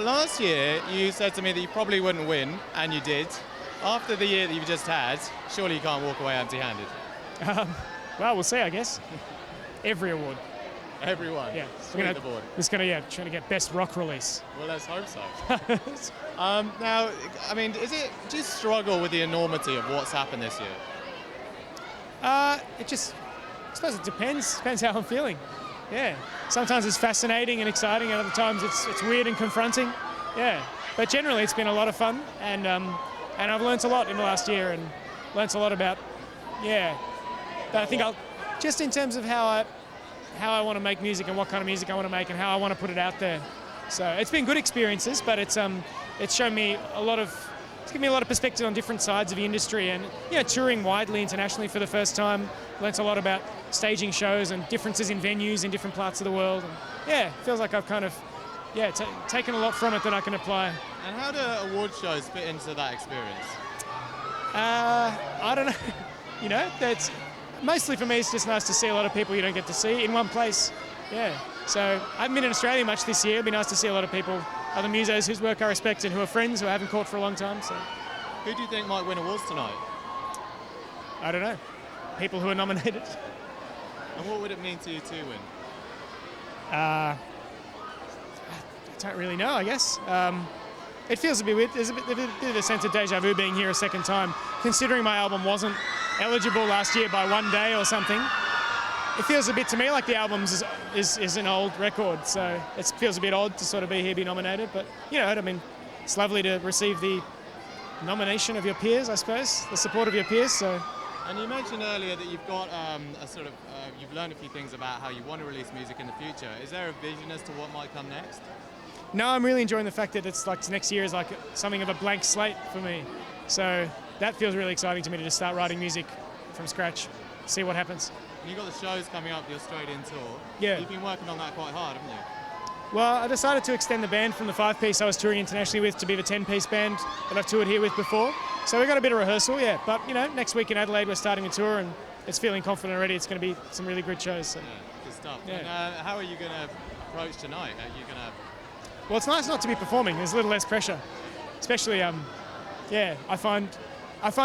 Last year, you said to me that you probably wouldn't win, and you did. After the year that you've just had, surely you can't walk away empty-handed. Well, we'll see, I guess. Every award. Everyone? Yeah. Sweep the board. Trying to get best rock release. Well, let's hope so. Now, I mean, do you struggle with the enormity of what's happened this year? I suppose it depends. Depends how I'm feeling. Yeah. Sometimes it's fascinating and exciting, and other times it's weird and confronting. Yeah. But generally, it's been a lot of fun, and I've learnt a lot in the last year, and learnt a lot about, yeah. But I think just in terms of how I want to make music and what kind of music I want to make and how I want to put it out there. So it's been good experiences, but it's shown me it's given me a lot of perspective on different sides of the industry, and touring widely internationally for the first time, learnt a lot about staging shows and differences in venues in different parts of the world. And it feels like I've kind of taken a lot from it that I can apply. And how do award shows fit into that experience? I don't know. That's mostly for me. It's just nice to see a lot of people you don't get to see in one place. Yeah. So I haven't been in Australia much this year. It'd be nice to see a lot of people, other musos whose work I respect and who are friends who I haven't caught for a long time. So, who do you think might win awards tonight? I don't know. People who are nominated. And what would it mean to you to win? I don't really know, I guess. It feels a bit weird. There's a bit of a sense of deja vu being here a second time. Considering my album wasn't eligible last year by one day or something, it feels a bit to me like the album is an old record. So it feels a bit odd to sort of be here, be nominated. But, I mean, it's lovely to receive the nomination of your peers, I suppose, the support of your peers. So. And you mentioned earlier that you've got you've learned a few things about how you want to release music in the future. Is there a vision as to what might come next? No, I'm really enjoying the fact that it's like next year is like something of a blank slate for me. So that feels really exciting to me to just start writing music from scratch, see what happens. And you've got the shows coming up, the Australian tour. Yeah. You've been working on that quite hard, haven't you? Well, I decided to extend the band from the 5-piece I was touring internationally with to be the 10-piece band that I've toured here with before. So we got a bit of rehearsal, yeah. But, next week in Adelaide we're starting a tour, and it's feeling confident already. It's going to be some really good shows. So. Yeah, good stuff. Yeah. And how are you going to approach tonight? Are you going to... Well, it's nice not to be performing. There's a little less pressure. Especially, I find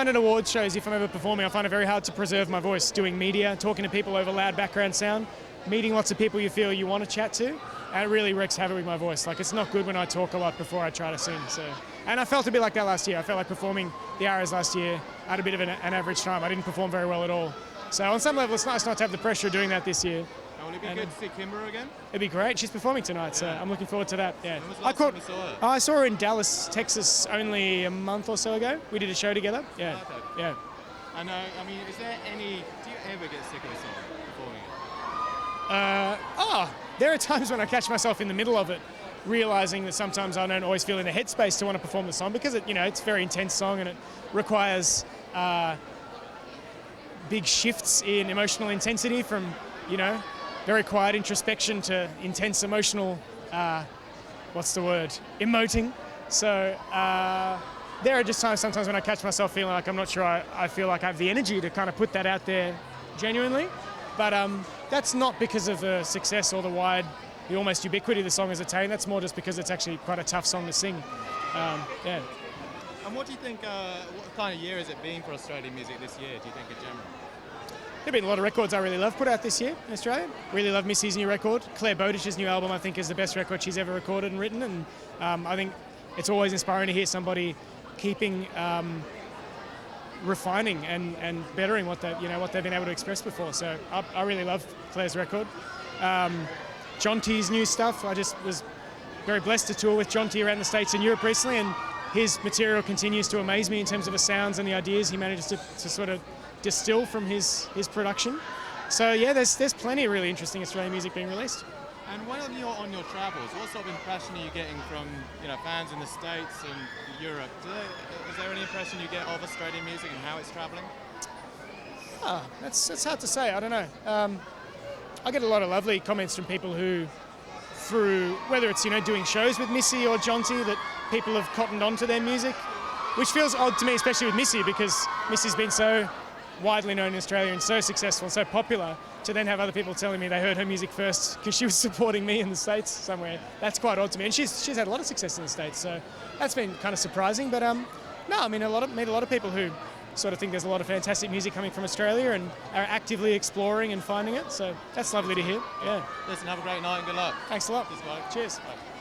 at awards shows, if I'm ever performing, I find it very hard to preserve my voice. Doing media, talking to people over loud background sound, meeting lots of people you feel you want to chat to, and it really wreaks havoc with my voice. Like, it's not good when I talk a lot before I try to sing. So, and I felt a bit like that last year. I felt like performing the ARIAs last year. I had a bit of an average time. I didn't perform very well at all. So on some level, it's nice not to have the pressure of doing that this year. And will it be good to see Kimber again? It'd be great. She's performing tonight, so I'm looking forward to that. Yeah. When was the last time you saw her? I saw her in Dallas, Texas, only a month or so ago. We did a show together. Yeah. Okay. Yeah. And I mean, do you ever get sick of a song performing it? There are times when I catch myself in the middle of it, realizing that sometimes I don't always feel in the headspace to want to perform the song because it's a very intense song and it requires big shifts in emotional intensity from, very quiet introspection to intense emotional, emoting. So there are just times sometimes when I catch myself feeling like I'm not sure I feel like I have the energy to kind of put that out there genuinely. But that's not because of the success or the almost ubiquity the song has attained. That's more just because it's actually quite a tough song to sing. Yeah. And what do you think, what kind of year has it been for Australian music this year, do you think, in general? There have been a lot of records I really love put out this year in Australia. Really love Missy's new record. Claire Bowdish's new album, I think, is the best record she's ever recorded and written. And I think it's always inspiring to hear somebody keeping refining and bettering what they've been able to express before. So I really love Claire's record. Jonty's new stuff. I just was very blessed to tour with Jonty around the States and Europe recently, and his material continues to amaze me in terms of the sounds and the ideas he manages to sort of distill from his production. So yeah, there's plenty of really interesting Australian music being released. And when you're on your travels, what sort of impression are you getting from fans in the States and Europe? Is there any impression you get of Australian music and how it's travelling? That's hard to say. I don't know. I get a lot of lovely comments from people who, through whether it's doing shows with Missy or Jonty, that people have cottoned onto their music, which feels odd to me, especially with Missy, because Missy's been so widely known in Australia and so successful and so popular, to then have other people telling me they heard her music first because she was supporting me in the States somewhere. That's quite odd to me. And she's had a lot of success in the States, so that's been kind of surprising. But no, I mean, meet a lot of people who sort of think there's a lot of fantastic music coming from Australia and are actively exploring and finding it. So that's lovely to hear. Yeah. Listen, have a great night and good luck. Thanks a lot. Cheers, guys. Cheers. Bye.